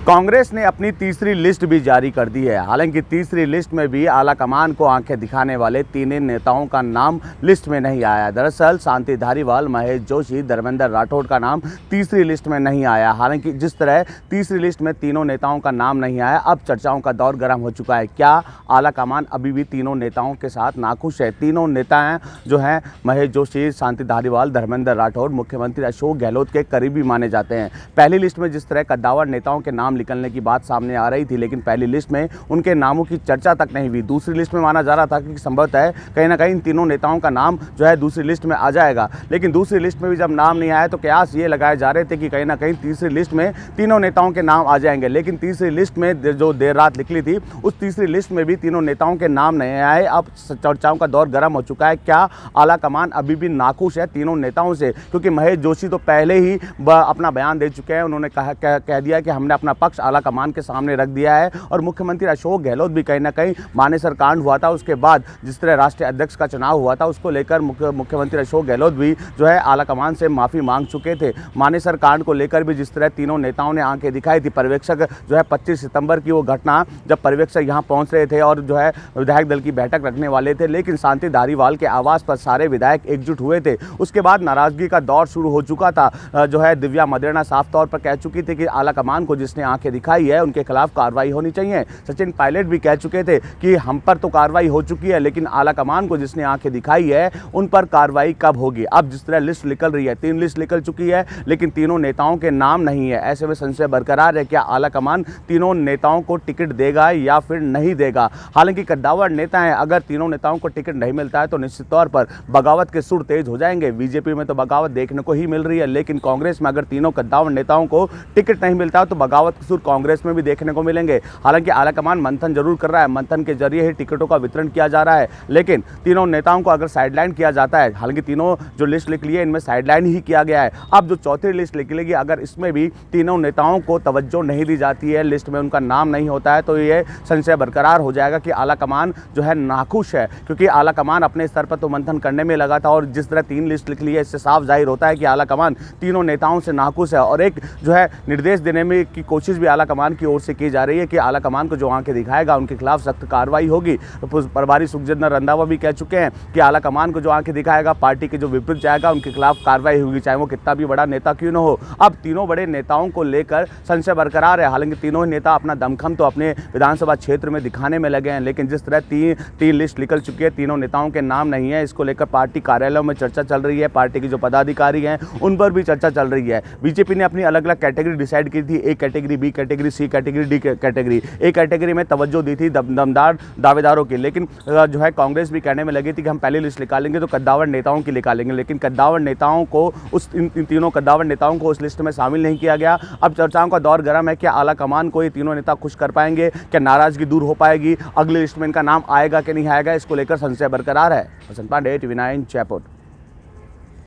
कांग्रेस ने अपनी तीसरी लिस्ट भी जारी कर दी है। हालांकि तीसरी लिस्ट में भी आलाकमान को आंखें दिखाने वाले तीन नेताओं का नाम लिस्ट में नहीं आया। दरअसल शांति धारीवाल, महेश जोशी, धर्मेंद्र राठौड़ का नाम तीसरी लिस्ट में नहीं आया। हालांकि जिस तरह तीसरी लिस्ट में तीनों नेताओं का नाम नहीं आया, अब चर्चाओं का दौर गर्म हो चुका है। क्या आलाकमान अभी भी तीनों नेताओं के साथ नाखुश है? तीनों नेता जो हैं महेश जोशी, शांति धारीवाल, धर्मेंद्र राठौड़ मुख्यमंत्री अशोक गहलोत के करीबी माने जाते हैं। पहली लिस्ट में जिस तरह कद्दावर नेताओं के नाम निकलने की बात सामने आ रही थी, लेकिन पहली लिस्ट में उनके नामों की चर्चा तक नहीं हुई। दूसरी लिस्ट में माना जा रहा था कि संभवतः कहीं ना कहीं इन तीनों नेताओं का नाम जो है दूसरी लिस्ट में आ जाएगा, लेकिन दूसरी लिस्ट में भी जब नाम नहीं आया तो कयास ये लगाए जा रहे थे कि कहीं ना कहीं तीसरी लिस्ट में तीनों नेताओं के नाम आ जाएंगे। लेकिन तीसरी लिस्ट में जो देर रात निकली थी, उस तीसरी लिस्ट में भी तीनों नेताओं के नाम नहीं आए। अब चर्चाओं का दौर गर्म हो चुका है। क्या आलाकमान अभी भी नाखुश है तीनों नेताओं से? क्योंकि महेश जोशी तो पहले ही अपना बयान दे चुके हैं। उन्होंने कह दिया कि हमने अपना पक्ष आलाकमान के सामने रख दिया है। और मुख्यमंत्री अशोक गहलोत भी कहीं ना कहीं मानेसर कांड हुआ था, उसके बाद जिस तरह राष्ट्रीय अध्यक्ष का चुनाव हुआ था, उसको लेकर मुख्यमंत्री अशोक गहलोत भी जो है आलाकमान से माफ़ी मांग चुके थे। मानेसर कांड को लेकर भी जिस तरह तीनों नेताओं ने आंखें दिखाई थी, पर्यवेक्षक जो है 25 सितंबर की वो घटना जब पर्यवेक्षक यहाँ पहुँच रहे थे और जो है विधायक दल की बैठक रखने वाले थे, लेकिन शांति धारीवाल के आवास पर सारे विधायक एकजुट हुए थे। उसके बाद नाराजगी का दौर शुरू हो चुका था। जो है दिव्या मदेरणा साफ तौर पर कह चुकी थी कि आलाकमान को जिसने आंखें दिखाई है उनके खिलाफ कार्रवाई होनी चाहिए। सचिन पायलट भी कह चुके थे कि हम पर तो कार्रवाई हो चुकी है, लेकिन आलाकमान को जिसने आंखें दिखाई है उन पर कार्रवाई कब होगी? अब जिस तरह लिस्ट निकल रही है, 3 लिस्ट निकल चुकी है, लेकिन तीनों नेताओं के नाम नहीं है। ऐसे में संशय बरकरार है, क्या आलाकमान तीनों नेताओं को टिकट देगा या फिर नहीं देगा? हालांकि कद्दावर नेता हैं, अगर तीनों नेताओं को टिकट नहीं मिलता है तो निश्चित तौर पर बगावत के सुर तेज हो जाएंगे। बीजेपी में तो बगावत देखने को ही मिल रही है, लेकिन कांग्रेस में अगर तीनों कद्दावर नेताओं को टिकट नहीं मिलता है तो बगावत के सुर कांग्रेस में भी देखने को मिलेंगे। हालांकि आलाकमान मंथन जरूर कर रहा है, मंथन के जरिए ही टिकटों का वितरण किया जा रहा है, लेकिन तीनों नेताओं को अगर साइडलाइन किया जाता है, हालांकि तीनों जो लिस्ट निकली है इनमें साइडलाइन ही किया गया है। अब जो चौथी लिस्ट निकलेगी, अगर इसमें भी तीनों नेताओं को तवज्जो नहीं दी जाती है, लिस्ट में उनका नाम नहीं होता है, तो ये संशय बरकरार हो जाएगा कि आलाकमान जो है नाखुश है। क्योंकि आलाकमान अपने स्तर पर तो मंथन करने में लगा था, और जिस तरह 3 लिस्ट निकली है इससे साफ जाहिर होता है कि आलाकमान तीनों नेताओं से नाखुश है। और एक जो है निर्देश देने में की कोशिश भी आलाकमान की ओर से की जा रही है कि आलाकमान को जो आंखें दिखाएगा उनके खिलाफ सख्त कार्रवाई होगी। तो प्रभारी सुखजिंदर रंधावा भी कह चुके हैं कि आलाकमान को जो आंखें दिखाएगा, पार्टी के जो विपरीत जाएगा, उनके खिलाफ कार्रवाई होगी, चाहे वो कितना भी बड़ा नेता क्यों न हो। अब तीनों बड़े नेताओं को लेकर संशय बरकरार है। हालांकि तीनों ही नेता अपना दमखम तो अपने विधानसभा क्षेत्र में दिखाने में लगे हैं, लेकिन जिस तरह तीन लिस्ट निकल चुकी है, तीनों नेताओं के नाम नहीं है, इसको लेकर पार्टी कार्यालयों में चर्चा चल रही है। पार्टी के जो पदाधिकारी हैं उन पर भी चर्चा चल रही है। बीजेपी ने अपनी अलग अलग कैटेगरी डिसाइड की थी, A category, B category, C category, D category. A category में तवज्जो दी थी दमदार दावेदारों की, लेकिन जो है कांग्रेस भी कहने में लगी थी कि हम पहली लिस्ट निकालेंगे तो कद्दावर नेताओं की निकालेंगे, लेकिन कद्दावर नेताओं को इन तीनों कद्दावर नेताओं को उस लिस्ट में शामिल नहीं किया गया। अब चर्चाओं का दौर गर्म है, क्या आलाकमान को ये तीनों नेता खुश कर पाएंगे? क्या नाराजगी दूर हो पाएगी? अगली लिस्ट में इनका नाम आएगा कि नहीं आएगा? इसको लेकर संशय बरकरार है। वसंत पांडे, TV9 जयपुर।